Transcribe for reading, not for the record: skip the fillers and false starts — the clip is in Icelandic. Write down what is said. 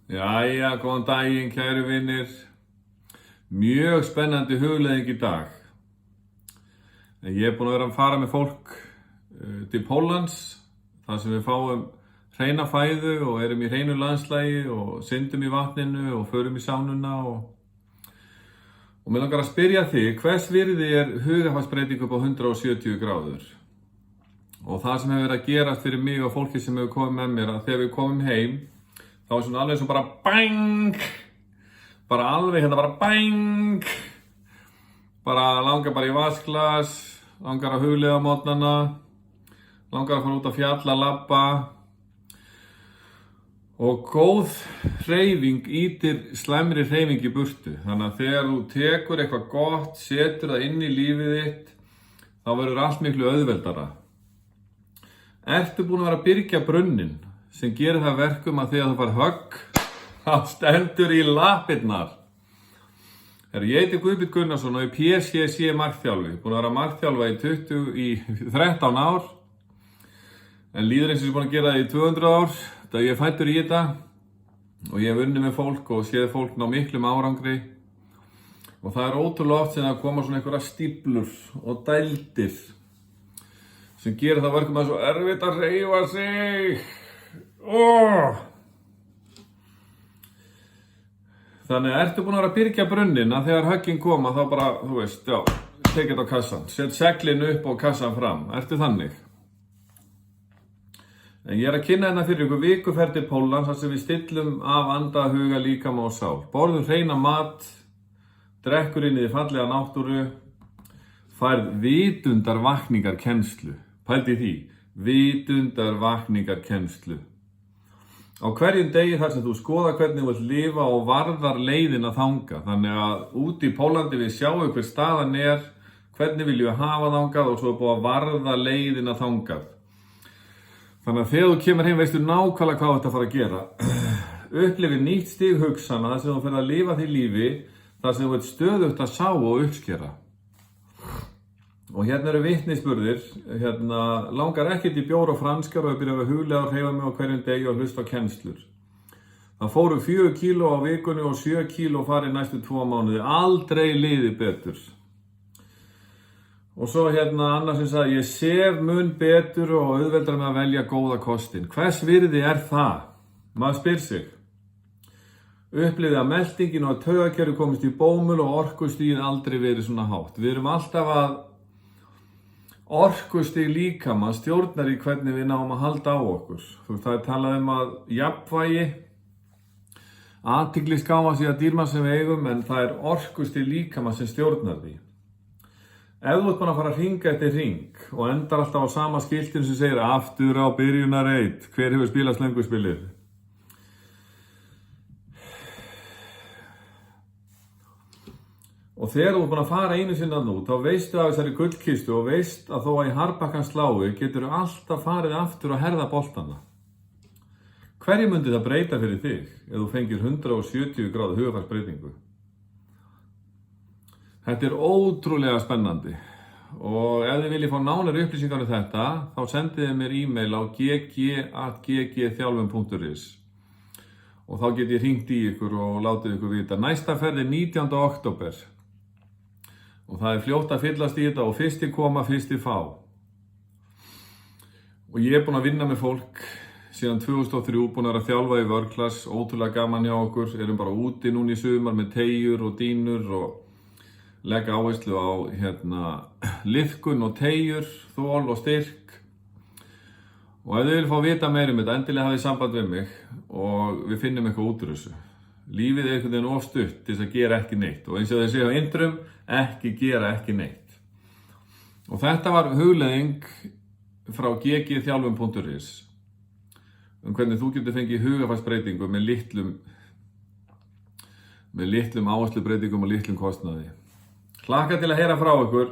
Jæja, góðan daginn, kæru vinir. Mjög spennandi hugleiðing í dag. Ég búinn að vera að fara með fólk til Póllands, þar sem við fáum hreina fæðu og erum í hreinu landslagi og syndum í vatninu og förum í sánuna og mig langar að spyrja þig, hvers virði hugarfarsbreyting upp á 170 gráður? Og það sem hefur verið að gerast fyrir mig og fólki sem hefur komið með mér, að þegar við komum heim, þá er svona alveg svo bara bang, bara alveg hérna bara bang, bara langar bara í vasklas, langar að hugleiða á morgnana, langar að fara út að fjalla, labba og góð hreyfing ýtir slæmri hreyfing í burtu. Þannig að þegar þú tekur eitthvað gott, setur það inn í lífið þitt, þá verður allt miklu auðveldara. Ertu búin að vera að byrgja brunninn sem gerir það verkum að þegar þú fær högg, þá stendur í lappirnar. Ég heiti Guðbjörn Gunnarsson og er PCC markþjálfi. Búin að vera markþjálfa í 13 ár, en líður eins og ég er búin að gera það í 200 ár. Það ég er fæddur í þetta og ég hef unnið með fólk og séð fólk ná miklum árangri. Og það er ótrúlega oft sem það koma svona einhverja stíflur og dældir sem gerir það verkum að svo erfitt að hreyfa sig. Þannig að ertu búin að vera að byrgja brunninn að þegar höggin koma þá bara, þú veist, já, tekið þetta á kassan, set seglin upp og kassan fram. Ertu þannig? En ég er að kynna hérna fyrir ykkur vikuferð til Póllands þar sem við stillum af anda, huga, líkama og sál. Borðum hreina mat, drekkur inn í því fallega náttúru, færð vitundarvakningarkennslu. Pældi því, vitundarvakningarkennslu. Á hverjum degi þar sem þú skoðar hvernig þú vilt lifa og varðar leiðina þangað. Þannig að úti í Póllandi við sjáum hver staðan er, hvernig viljum við hafa þangað og svo er búið að varða leiðina þangað. Þannig að þegar þú kemur heim veistu nákvæmlega hvað þetta fara að gera. Upplifir nýtt stig hugsana þar sem þú fyrir að lifa því lífi þar sem þú ert stöðugt að sá og uppskera. Og hérna eru vitnisburðir, langar ekkert í bjór og franskar og ég byrjar að huglega að hreyfa mig á hverjum degi og hlusta á kennslur. Það fóru 4 kíló á vikunni og 7 kíló farið næstu 2 mánuði, aldrei liði betur. Og svo annars sem sagði, ég sef mun betur og auðveldar með að velja góða kostinn. Hvers virði er það? Maður spyr sig. Upplifði að meltingin og taugakerfi komist í bómul og orkustigið aldrei verið svona hátt. Við erum alltaf að orkustig líkama stjórnar í hvernig við náum að halda á okkur. Það er talað að jafnvægi, athygli skáma sig að dýrma sem við eigum, en það er orkustig líkama sem stjórnar því. Ef þú ert búin að fara að hringa eftir hring og endar alltaf á sama skiltinu sem segir aftur á byrjunarreit, hver hefur spilað slönguspilið? Og þegar þú ert búin að fara einu sinni að nú, þá veistu af þessari gullkistu og veist að þó að í harðbakkan slái getur alltaf farið aftur og herða boltana. Hverju myndi það breyta fyrir þig ef þú fengir 170 gráðu hugarfarsbreytingu? Þetta er ótrúlega spennandi og ef þið viljið fá nánari upplýsingar um þetta, þá sendið þið mér e-mail á gg@ggþjálfun.is og þá get ég hringt í ykkur og látið ykkur vita. Næsta ferð er 19. október og það er fljótt að fyllast í þetta og fyrstir koma, fyrstir fá. Og ég er búinn að vinna með fólk síðan 2003, búinn að þjálfa í World Class, ótrúlega gaman hjá okkur, erum bara úti núna í sumar með teygjur og dýnur og legg áherslu á liðkun og teygjur, þol og styrk. Og ef þið viljið fá vita meira um þetta, endilega hafið samband við mig og við finnum eitthvað út úr þessu. Lífið er einhvern veginn of stutt til þess að gera ekki neitt og eins og þeir segja á intrum, ekki gera ekki neitt. Og þetta var hugleiðing frá ggþjálfun.is hvernig þú getur fengið hugarfarsbreytingu með litlum áherslubreytingum og litlum kostnaði. Hlakka til að heyra frá ykkur.